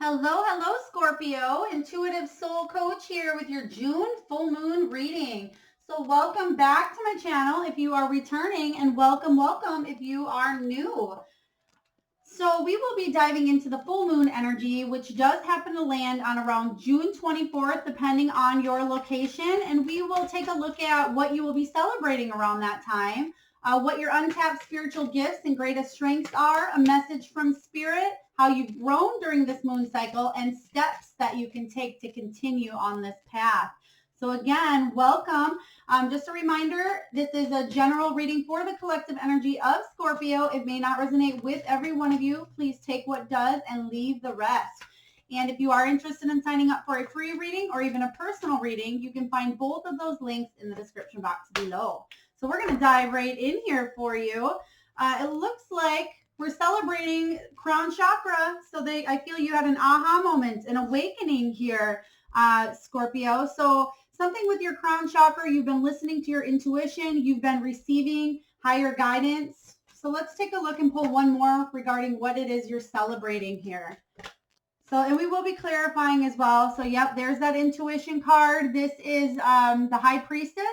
Hello, hello, Scorpio. Intuitive Soul Coach here with your June full moon reading. So welcome back to my channel if you are returning, and welcome if you are new. So we will be diving into the full moon energy, which does happen to land on around June 24th, depending on your location. And we will take a look at what you will be celebrating around that time, what your untapped spiritual gifts and greatest strengths are, a message from spirit, how you've grown during this moon cycle, and steps that you can take to continue on this path. So again, welcome. Just a reminder, this is a general reading for the collective energy of Scorpio. It may not resonate with every one of you. Please take what does and leave the rest. And if you are interested in signing up for a free reading or even a personal reading, you can find both of those links in the description box below. So we're going to dive right in here for you. It looks like we're celebrating crown chakra. So I feel you had an aha moment, an awakening here, Scorpio. So something with your crown chakra, you've been listening to your intuition, you've been receiving higher guidance. So let's take a look and pull one more regarding what it is you're celebrating here. So, and we will be clarifying as well. So, yep, there's that intuition card. This is the High Priestess.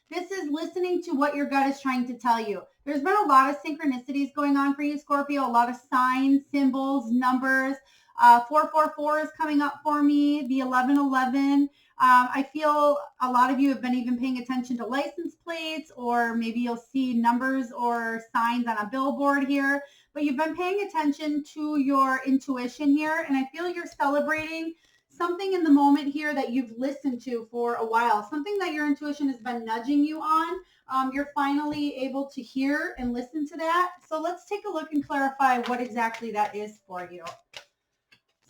This is listening to what your gut is trying to tell you. There's been a lot of synchronicities going on for you, Scorpio, a lot of signs, symbols, numbers. 444 is coming up for me, the 1111. I feel a lot of you have been even paying attention to license plates, or maybe you'll see numbers or signs on a billboard here, but you've been paying attention to your intuition here, and I feel you're celebrating something in the moment here that you've listened to for a while, something that your intuition has been nudging you on. You're finally able to hear and listen to that. So let's take a look and clarify what exactly that is for you.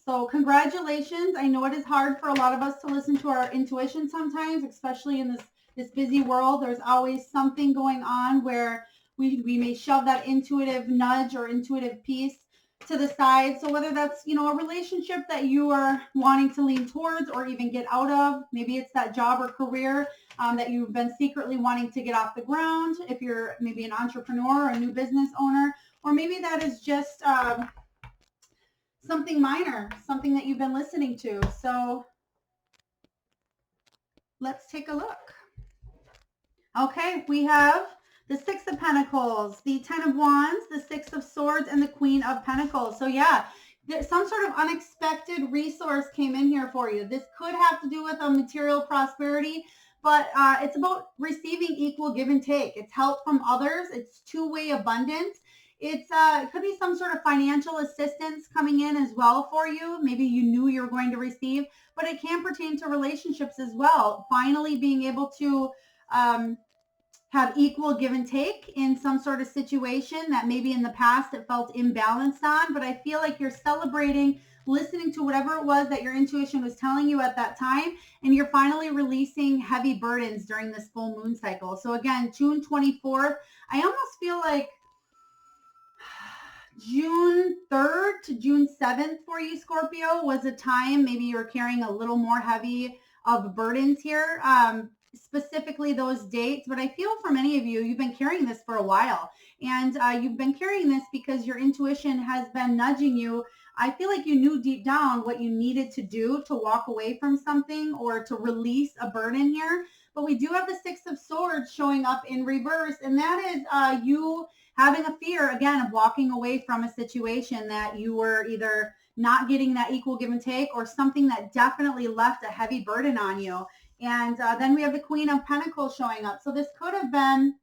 So congratulations. I know it is hard for a lot of us to listen to our intuition sometimes, especially in this busy world. There's always something going on where we may shove that intuitive nudge or intuitive piece to the side. So whether that's, a relationship that you are wanting to lean towards or even get out of, maybe it's that job or career that you've been secretly wanting to get off the ground. If you're maybe an entrepreneur or a new business owner, or maybe that is just something minor, something that you've been listening to. So let's take a look. Okay, we have the Six of Pentacles, the Ten of Wands, the Six of Swords, and the Queen of Pentacles. So yeah, some sort of unexpected resource came in here for you. This could have to do with a material prosperity, but it's about receiving equal give and take. It's help from others. It's two-way abundance. It could be some sort of financial assistance coming in as well for you. Maybe you knew you were going to receive, but it can pertain to relationships as well. Finally being able to have equal give and take in some sort of situation that maybe in the past it felt imbalanced on, but I feel like you're celebrating listening to whatever it was that your intuition was telling you at that time, and you're finally releasing heavy burdens during this full moon cycle. So again, June 24th, I almost feel like June 3rd to June 7th for you, Scorpio, was a time maybe you're carrying a little more heavy of burdens here, specifically those dates. But I feel for many of you, you've been carrying this for a while, and you've been carrying this because your intuition has been nudging you. I feel like you knew deep down what you needed to do to walk away from something or to release a burden here. But we do have the Six of Swords showing up in reverse, and that is you having a fear, again, of walking away from a situation that you were either not getting that equal give and take, or something that definitely left a heavy burden on you. And then we have the Queen of Pentacles showing up. So this could have been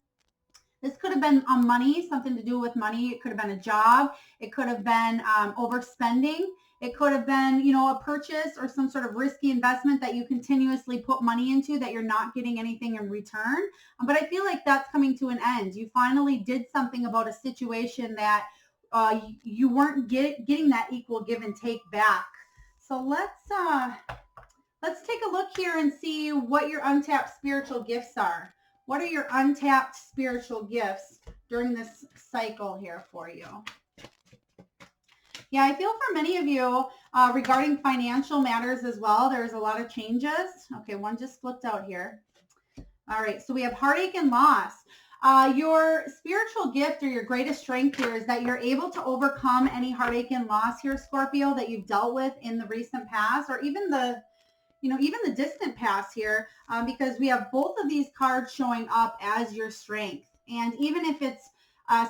money, something to do with money. It could have been a job. It could have been overspending. It could have been, a purchase or some sort of risky investment that you continuously put money into that you're not getting anything in return. But I feel like that's coming to an end. You finally did something about a situation that you weren't getting that equal give and take back. So let's take a look here and see what your untapped spiritual gifts are. What are your untapped spiritual gifts during this cycle here for you? Yeah, I feel for many of you regarding financial matters as well, there's a lot of changes. Okay, one just flipped out here. All right, so we have heartache and loss. Your spiritual gift or your greatest strength here is that you're able to overcome any heartache and loss here, Scorpio, that you've dealt with in the recent past, or even even the distant past here, because we have both of these cards showing up as your strength. And even if it's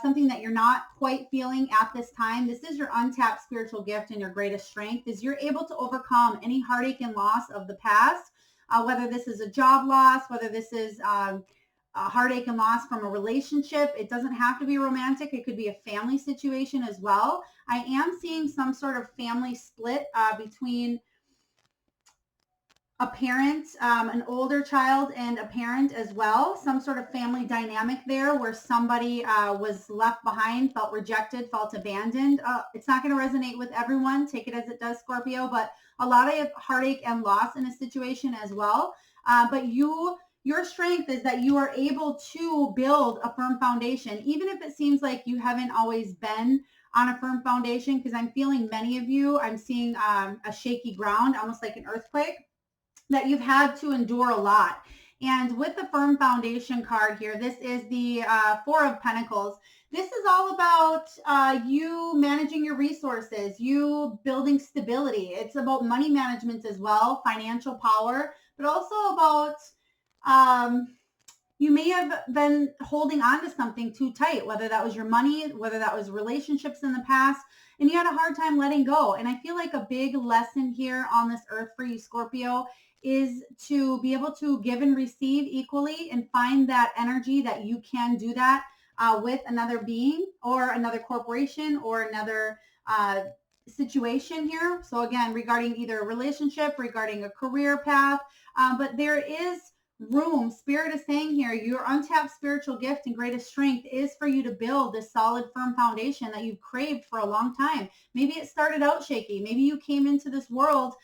something that you're not quite feeling at this time, this is your untapped spiritual gift and your greatest strength is you're able to overcome any heartache and loss of the past, whether this is a job loss, whether this is a heartache and loss from a relationship. It doesn't have to be romantic. It could be a family situation as well. I am seeing some sort of family split between a parent, an older child, and a parent as well. Some sort of family dynamic there where somebody was left behind, felt rejected, felt abandoned. It's not going to resonate with everyone. Take it as it does, Scorpio, but a lot of heartache and loss in a situation as well. But your strength is that you are able to build a firm foundation, even if it seems like you haven't always been on a firm foundation, because I'm feeling many of you, I'm seeing a shaky ground, almost like an earthquake, that you've had to endure a lot. And with the firm foundation card here, this is the Four of Pentacles. This is all about you managing your resources, you building stability. It's about money management as well, financial power, but also about you may have been holding on to something too tight, whether that was your money, whether that was relationships in the past, and you had a hard time letting go. And I feel like a big lesson here on this earth for you, Scorpio, is to be able to give and receive equally and find that energy that you can do that with another being or another corporation or another situation here. So again, regarding either a relationship, regarding a career path, but there is room. Spirit is saying here, your untapped spiritual gift and greatest strength is for you to build this solid, firm foundation that you've craved for a long time. Maybe it started out shaky. Maybe you came into this world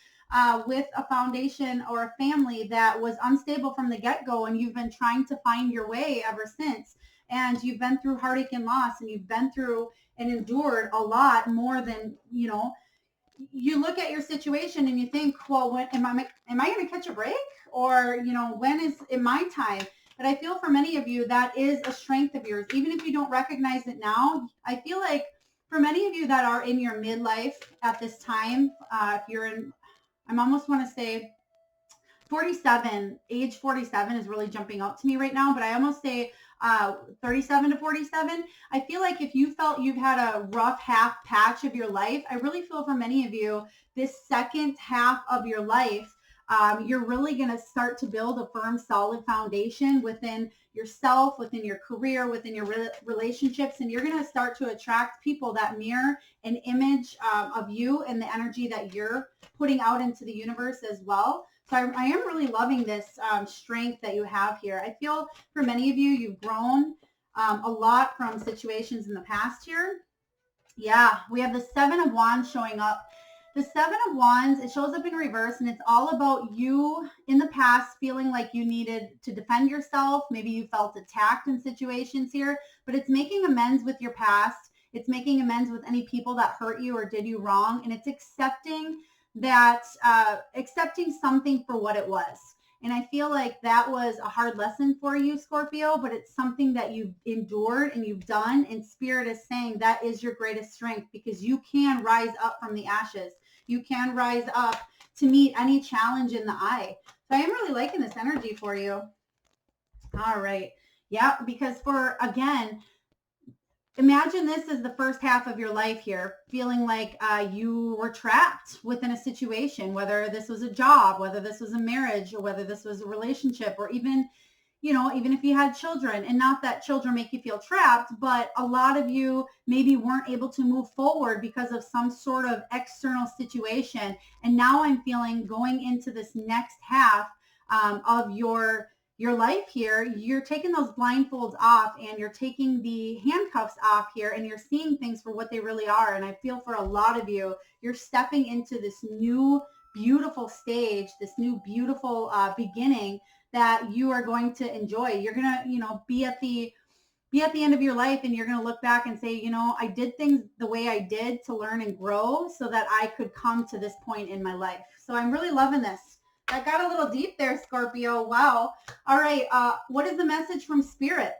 with a foundation or a family that was unstable from the get-go, and you've been trying to find your way ever since. And you've been through heartache and loss, and you've been through and endured a lot more than, you look at your situation and you think, well, when am I going to catch a break? Or, when is it my time? But I feel for many of you, that is a strength of yours. Even if you don't recognize it now, I feel like for many of you that are in your midlife at this time, if you're in, I almost want to say 47, age 47 is really jumping out to me right now, but I almost say 37 to 47. I feel like if you felt you've had a rough half patch of your life, I really feel for many of you, this second half of your life, you're really going to start to build a firm, solid foundation within yourself, within your career, within your relationships, and you're going to start to attract people that mirror an image of you and the energy that you're putting out into the universe as well. So I am really loving this strength that you have here. I feel for many of you, you've grown a lot from situations in the past here. Yeah, we have the Seven of Wands showing up. The Seven of Wands, it shows up in reverse, and it's all about you in the past feeling like you needed to defend yourself. Maybe you felt attacked in situations here, but it's making amends with your past. It's making amends with any people that hurt you or did you wrong, and it's accepting something for what it was. And I feel like that was a hard lesson for you, Scorpio, but it's something that you've endured and you've done. And Spirit is saying that is your greatest strength, because you can rise up from the ashes. You can rise up to meet any challenge in the eye. So I am really liking this energy for you. All right. Yeah, because again, imagine this as the first half of your life here, feeling like you were trapped within a situation, whether this was a job, whether this was a marriage, or whether this was a relationship, or even if you had children. And not that children make you feel trapped, but a lot of you maybe weren't able to move forward because of some sort of external situation. And now I'm feeling going into this next half of your life here, you're taking those blindfolds off and you're taking the handcuffs off here, and you're seeing things for what they really are. And I feel for a lot of you, you're stepping into this new beautiful stage, this new beautiful beginning that you are going to enjoy. You're going to, be at the end of your life, and you're going to look back and say, I did things the way I did to learn and grow so that I could come to this point in my life. So I'm really loving this. I got a little deep there, Scorpio. Wow. All right. What is the message from Spirit?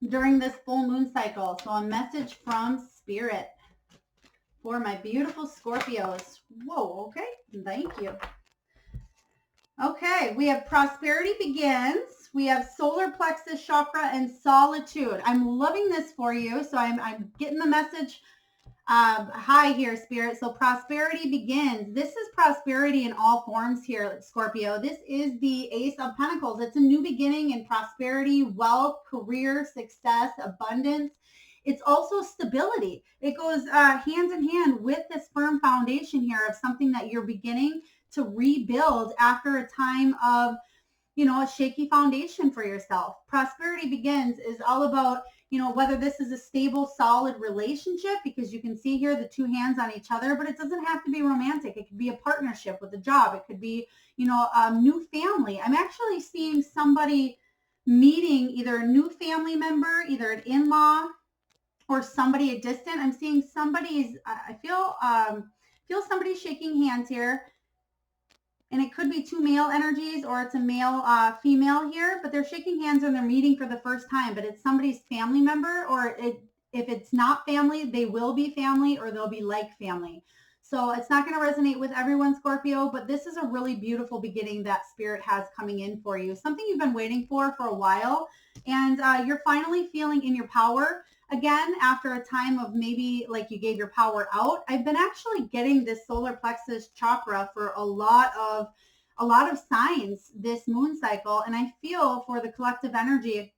during this full moon cycle. So a message from Spirit for my beautiful Scorpios. Whoa, okay. Thank you. Okay, we have prosperity begins. We have solar plexus chakra and solitude. I'm loving this for you. So I'm getting the message high here, Spirit. So prosperity begins. This is prosperity in all forms here, Scorpio. This is the Ace of Pentacles. It's a new beginning in prosperity, wealth, career, success, abundance. It's also stability. It goes hand in hand with this firm foundation here of something that you're beginning to rebuild after a time of, you know, a shaky foundation for yourself. Prosperity begins is all about, you know, whether this is a stable, solid relationship, because you can see here the two hands on each other, but it doesn't have to be romantic. It could be a partnership with a job. It could be, you know, a new family. I'm actually seeing somebody meeting either a new family member, either an in-law or somebody at distant. I'm seeing somebody's, I feel somebody shaking hands here. And it could be two male energies or it's a male, female here, but they're shaking hands and they're meeting for the first time, but it's somebody's family member, or if it's not family, they will be family or they'll be like family. So it's not going to resonate with everyone, Scorpio, but this is a really beautiful beginning that Spirit has coming in for you. Something you've been waiting for a while, and you're finally feeling in your power again after a time of maybe like you gave your power out. I've been actually getting this solar plexus chakra for a lot of signs this moon cycle, and I feel for the collective energy,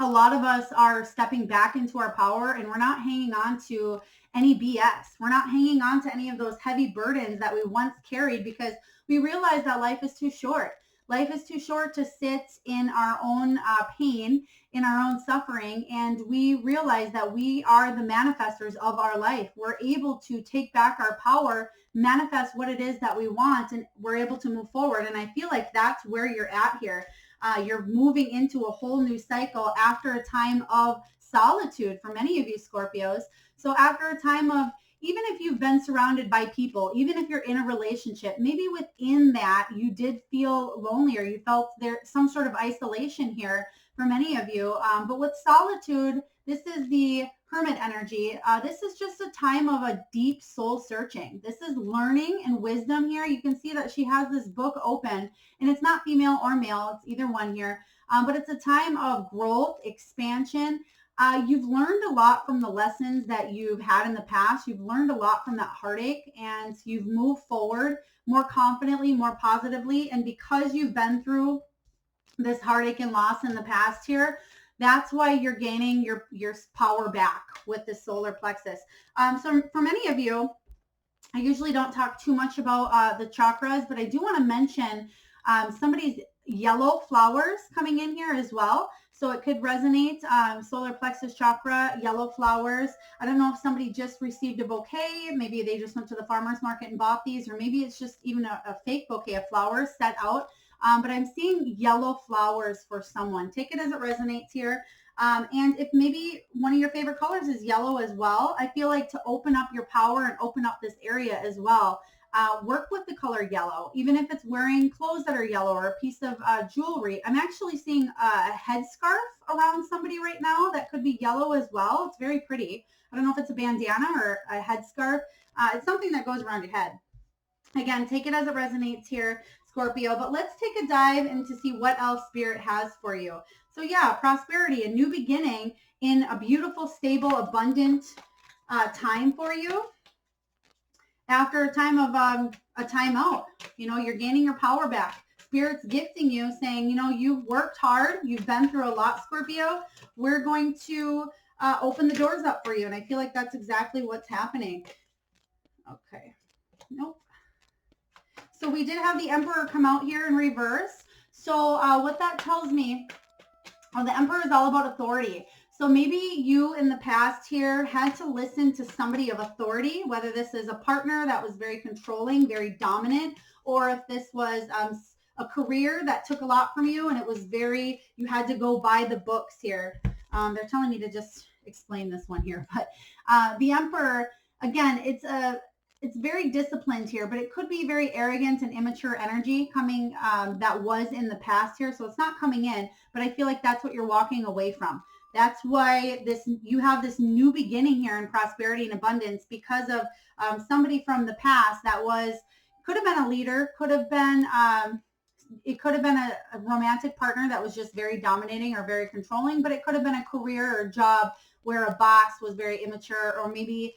a lot of us are stepping back into our power and we're not hanging on to any BS. We're not hanging on to any of those heavy burdens that we once carried because we realize that life is too short. Life is too short to sit in our own pain, in our own suffering. And we realize that we are the manifestors of our life. We're able to take back our power, manifest what it is that we want, and we're able to move forward. And I feel like that's where you're at here. You're moving into a whole new cycle after a time of solitude for many of you Scorpios. So after a time of, even if you've been surrounded by people, even if you're in a relationship, maybe within that you did feel lonely or you felt there some sort of isolation here for many of you. But with solitude, this is the Hermit energy. This is just a time of a deep soul searching. This is learning and wisdom here. You can see that she has this book open, and it's not female or male. It's either one here. But it's a time of growth, expansion. You've learned a lot from the lessons that you've had in the past. You've learned a lot from that heartache, and you've moved forward more confidently, more positively. And because you've been through this heartache and loss in the past here, that's why you're gaining your power back with the solar plexus. So for many of you, I usually don't talk too much about the chakras, but I do want to mention somebody's yellow flowers coming in here as well. So it could resonate, solar plexus chakra, yellow flowers. I don't know if somebody just received a bouquet. Maybe they just went to the farmer's market and bought these, or maybe it's just even a fake bouquet of flowers set out. But I'm seeing yellow flowers for someone. Take it as it resonates here. And if maybe one of your favorite colors is yellow as well, I feel like to open up your power and open up this area as well, work with the color yellow, even if it's wearing clothes that are yellow or a piece of jewelry. I'm actually seeing a headscarf around somebody right now that could be yellow as well. It's very pretty. I don't know if it's a bandana or a headscarf. It's something that goes around your head. Again, take it as it resonates here, Scorpio, but let's take a dive into see what else Spirit has for you. So yeah, prosperity, a new beginning in a beautiful, stable, abundant time for you. After a time of a timeout, you know, you're gaining your power back. Spirit's gifting you, saying, you know, you've worked hard. You've been through a lot, Scorpio. We're going to open the doors up for you. And I feel like that's exactly what's happening. Okay. Nope. So we did have the Emperor come out here in reverse. So what that tells me, the Emperor is all about authority. So maybe you in the past here had to listen to somebody of authority, whether this is a partner that was very controlling, very dominant, or if this was a career that took a lot from you and it was very, you had to go by the books here. They're telling me to just explain this one here. But the Emperor, again, it's very disciplined here, but it could be very arrogant and immature energy coming that was in the past here. So it's not coming in, but I feel like that's what you're walking away from. That's why you have this new beginning here in prosperity and abundance because of somebody from the past that could have been a leader, could have been it could have been a romantic partner that was just very dominating or very controlling, but it could have been a career or job where a boss was very immature, or maybe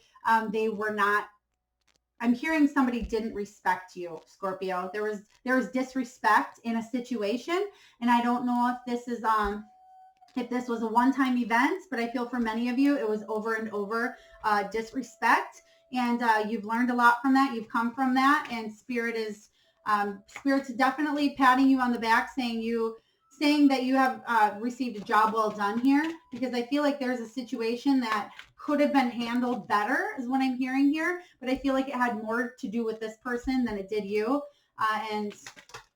they were not. I'm hearing somebody didn't respect you, Scorpio. There was disrespect in a situation, and I don't know if this was a one-time event, but I feel for many of you it was over and over disrespect, and you've learned a lot from that. You've come from that, and Spirit's definitely patting you on the back, saying that you have received a job well done here, because I feel like there's a situation that could have been handled better is what I'm hearing here, but I feel like it had more to do with this person than it did you, and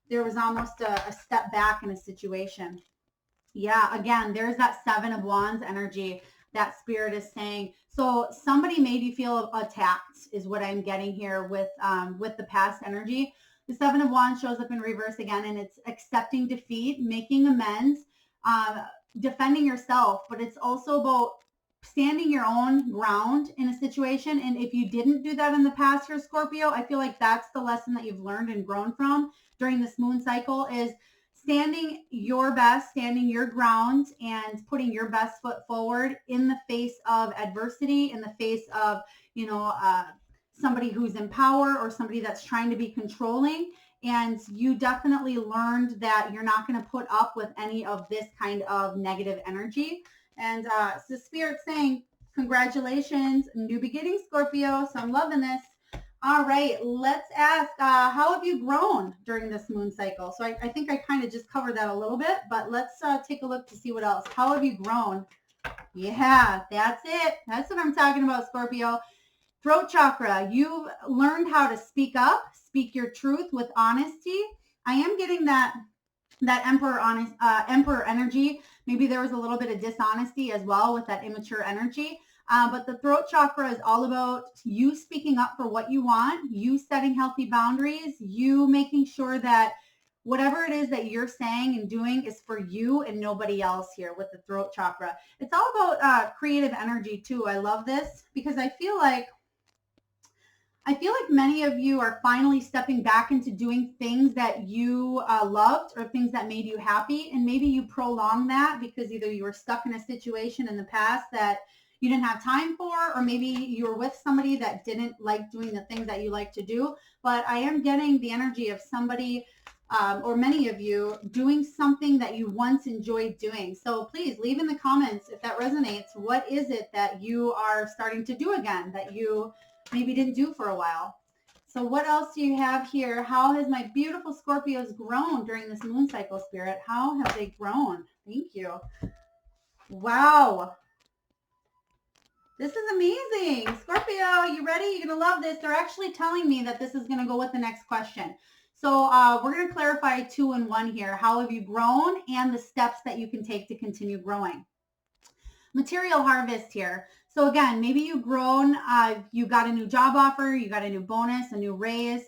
there was almost a step back in a situation. Yeah, again, there's that Seven of Wands energy that Spirit is saying. So somebody made you feel attacked is what I'm getting here with the past energy. The Seven of Wands shows up in reverse again, and it's accepting defeat, making amends, defending yourself, but it's also about standing your own ground in a situation. And if you didn't do that in the past here, Scorpio, I feel like that's the lesson that you've learned and grown from during this moon cycle is standing your best, standing your ground, and putting your best foot forward in the face of adversity, in the face of, somebody who's in power or somebody that's trying to be controlling. And you definitely learned that you're not going to put up with any of this kind of negative energy. And so Spirit's saying, congratulations, new beginning, Scorpio. So I'm loving this. All right, let's ask, how have you grown during this moon cycle? So I think I kind of just covered that a little bit, but let's take a look to see what else. How have you grown? Yeah, that's it. That's what I'm talking about, Scorpio. Throat chakra, you've learned how to speak up, speak your truth with honesty. I am getting that emperor energy. Maybe there was a little bit of dishonesty as well with that immature energy. But the throat chakra is all about you speaking up for what you want, you setting healthy boundaries, you making sure that whatever it is that you're saying and doing is for you and nobody else here with the throat chakra. It's all about creative energy too. I love this because I feel like many of you are finally stepping back into doing things that you loved or things that made you happy. And maybe you prolong that because either you were stuck in a situation in the past that you didn't have time for, or maybe you were with somebody that didn't like doing the things that you like to do. But I am getting the energy of somebody or many of you doing something that you once enjoyed doing. So please leave in the comments if that resonates. What is it that you are starting to do again that you maybe didn't do for a while? So what else do you have here? How has my beautiful Scorpios grown during this moon cycle, Spirit? How have they grown? Thank you. Wow. This is amazing. Scorpio, you ready? You're going to love this. They're actually telling me that this is going to go with the next question. So we're going to clarify 2 in 1 here. How have you grown and the steps that you can take to continue growing? Material harvest here. So again, maybe you've grown, you got a new job offer, you got a new bonus, a new raise,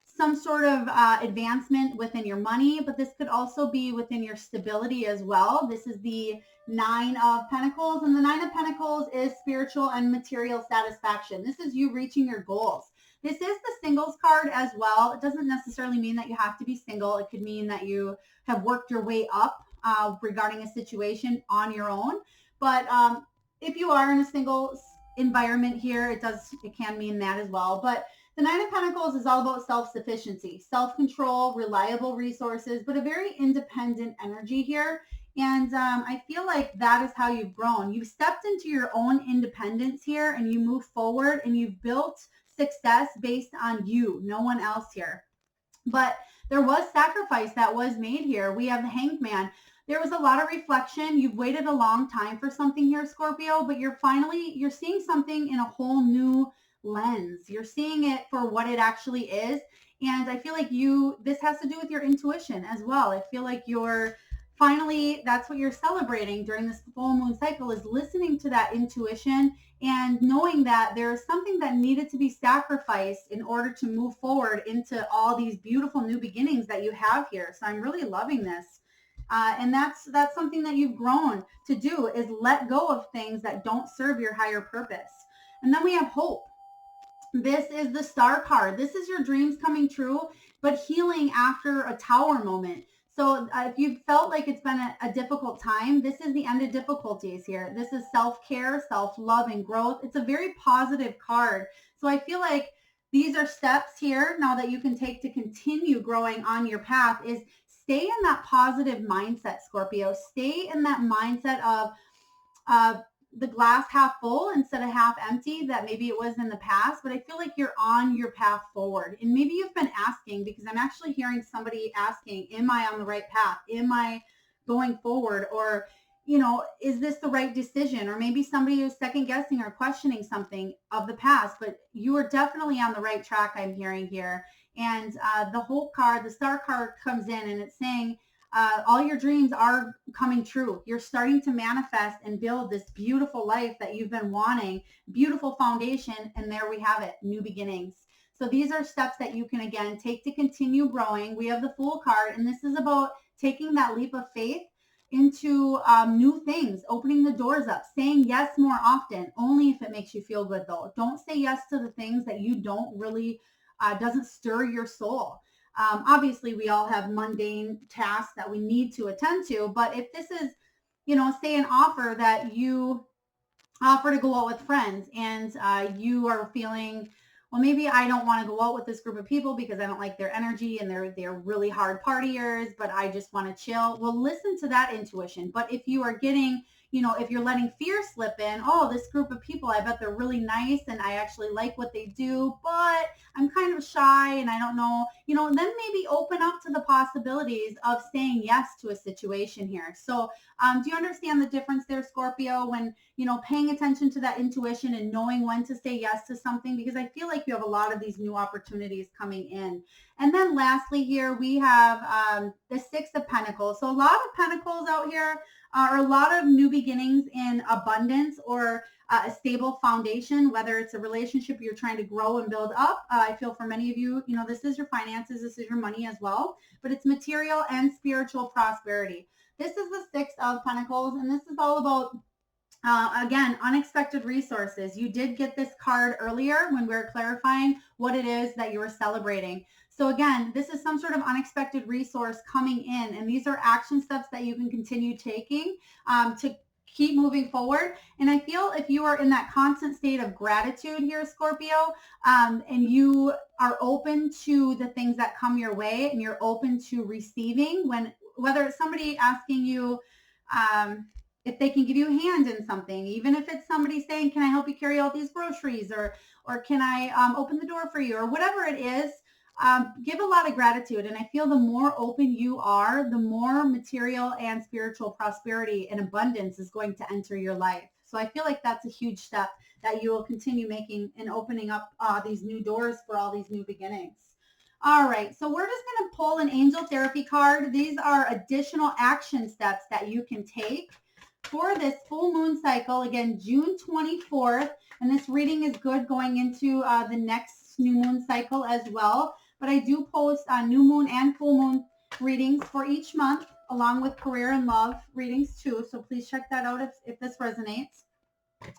some sort of advancement within your money, but this could also be within your stability as well. This is the 9 of Pentacles, and the 9 of Pentacles is spiritual and material satisfaction. This is you reaching your goals. This is the singles card as well. It doesn't necessarily mean that you have to be single. It could mean that you have worked your way up regarding a situation on your own. But if you are in a single environment here, it can mean that as well. But the 9 of Pentacles is all about self-sufficiency, self-control, reliable resources, but a very independent energy here. And I feel like that is how you've grown. You've stepped into your own independence here, and you move forward, and you've built success based on you, no one else here. But there was sacrifice that was made here. We have the Hanged Man. There was a lot of reflection. You've waited a long time for something here, Scorpio, but you're seeing something in a whole new lens. You're seeing it for what it actually is. And I feel like this has to do with your intuition as well. I feel like that's what you're celebrating during this full moon cycle, is listening to that intuition and knowing that there's something that needed to be sacrificed in order to move forward into all these beautiful new beginnings that you have here. So I'm really loving this. And that's something that you've grown to do, is let go of things that don't serve your higher purpose. And then we have hope. This is the star card. This is your dreams coming true, but healing after a tower moment. So if you've felt like it's been a difficult time, this is the end of difficulties here. This is self-care, self-love, and growth. It's a very positive card. So I feel like these are steps here now that you can take to continue growing on your path. Is stay in that positive mindset, Scorpio. Stay in that mindset of the glass half full instead of half empty that maybe it was in the past. But I feel like you're on your path forward. And maybe you've been asking, because I'm actually hearing somebody asking, am I on the right path? Am I going forward? Or, is this the right decision? Or maybe somebody is second guessing or questioning something of the past, but you are definitely on the right track, I'm hearing here. And the whole card, the star card, comes in and it's saying, all your dreams are coming true. You're starting to manifest and build this beautiful life that you've been wanting, beautiful foundation. And there we have it, new beginnings. So these are steps that you can, again, take to continue growing. We have the Fool card, and this is about taking that leap of faith into new things, opening the doors up, saying yes more often, only if it makes you feel good, though. Don't say yes to the things that you don't really, doesn't stir your soul. Obviously, we all have mundane tasks that we need to attend to, but if this is, say an offer that you offer to go out with friends, and you are feeling, well, maybe I don't want to go out with this group of people because I don't like their energy and they're really hard partiers, but I just want to chill. Well, listen to that intuition. But if you are getting, if you're letting fear slip in, oh, this group of people, I bet they're really nice and I actually like what they do, but I'm kind of shy and I don't know, then maybe open up to the possibilities of saying yes to a situation here. So do you understand the difference there, Scorpio, when, paying attention to that intuition and knowing when to say yes to something? Because I feel like you have a lot of these new opportunities coming in. And then lastly here, we have the Six of Pentacles. So a lot of pentacles out here are a lot of new beginnings in abundance, or a stable foundation, whether it's a relationship you're trying to grow and build up. I feel for many of you, this is your finances, this is your money as well, but it's material and spiritual prosperity. This is the Six of Pentacles, and this is all about, again, unexpected resources. You did get this card earlier when we were clarifying what it is that you were celebrating. So again, this is some sort of unexpected resource coming in, and these are action steps that you can continue taking to keep moving forward. And I feel if you are in that constant state of gratitude here, Scorpio, and you are open to the things that come your way, and you're open to receiving, whether it's somebody asking you if they can give you a hand in something, even if it's somebody saying, can I help you carry all these groceries, or can I open the door for you, or whatever it is, give a lot of gratitude. And I feel the more open you are, the more material and spiritual prosperity and abundance is going to enter your life. So I feel like that's a huge step that you will continue making and opening up these new doors for all these new beginnings. All right, so we're just going to pull an angel therapy card. These are additional action steps that you can take for this full moon cycle, again, June 24th. And this reading is good going into the next new moon cycle as well. But I do post new moon and full moon readings for each month, along with career and love readings too. So please check that out if this resonates.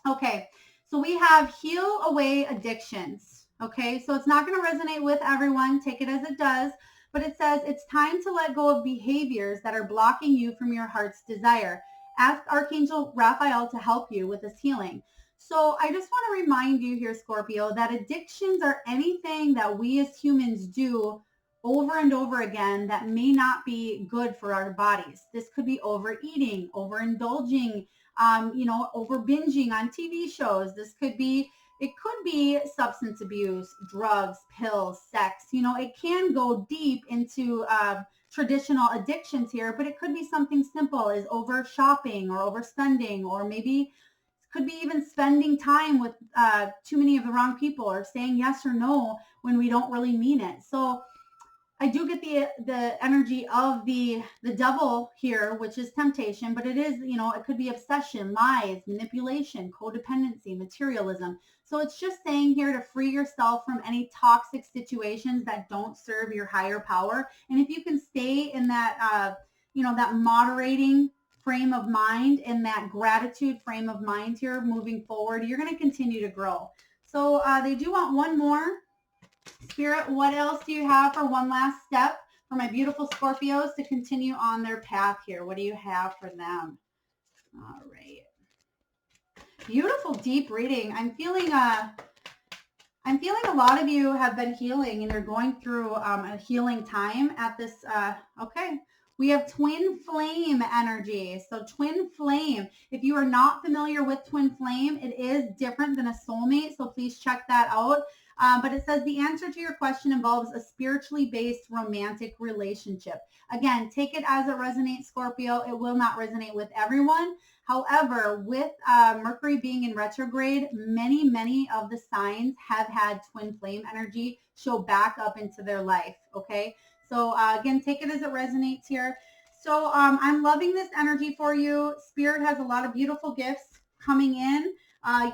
Okay, so we have heal away addictions. Okay, so it's not going to resonate with everyone. Take it as it does. But it says it's time to let go of behaviors that are blocking you from your heart's desire. Ask Archangel Raphael to help you with this healing. So I just want to remind you here, Scorpio, that addictions are anything that we as humans do over and over again that may not be good for our bodies. This could be overeating, overindulging, over binging on TV shows. It could be substance abuse, drugs, pills, sex. It can go deep into traditional addictions here, but it could be something simple as over shopping or overspending, or maybe could be even spending time with too many of the wrong people, or saying yes or no when we don't really mean it. So I do get the energy of the devil here, which is temptation, but it is, it could be obsession, lies, manipulation, codependency, materialism. So it's just saying here to free yourself from any toxic situations that don't serve your higher power. And if you can stay in that, that moderating frame of mind and that gratitude frame of mind here moving forward, you're going to continue to grow. So they do want one more. Spirit, what else do you have for one last step for my beautiful Scorpios to continue on their path here? What do you have for them? All right. Beautiful, deep reading. I'm feeling a lot of you have been healing and you're going through a healing time at this. Okay. We have twin flame energy. So twin flame, if you are not familiar with twin flame, it is different than a soulmate. So please check that out. But it says the answer to your question involves a spiritually based romantic relationship. Again, take it as it resonates, Scorpio. It will not resonate with everyone. However, with Mercury being in retrograde, many of the signs have had twin flame energy show back up into their life. Okay. So again, take it as it resonates here. So I'm loving this energy for you. Spirit has a lot of beautiful gifts coming in.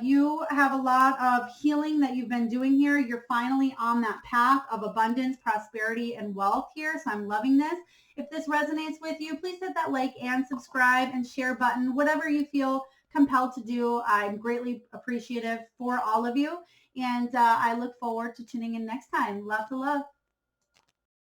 You have a lot of healing that you've been doing here. You're finally on that path of abundance, prosperity, and wealth here. So I'm loving this. If this resonates with you, please hit that like and subscribe and share button, whatever you feel compelled to do. I'm greatly appreciative for all of you. And I look forward to tuning in next time. Love to love.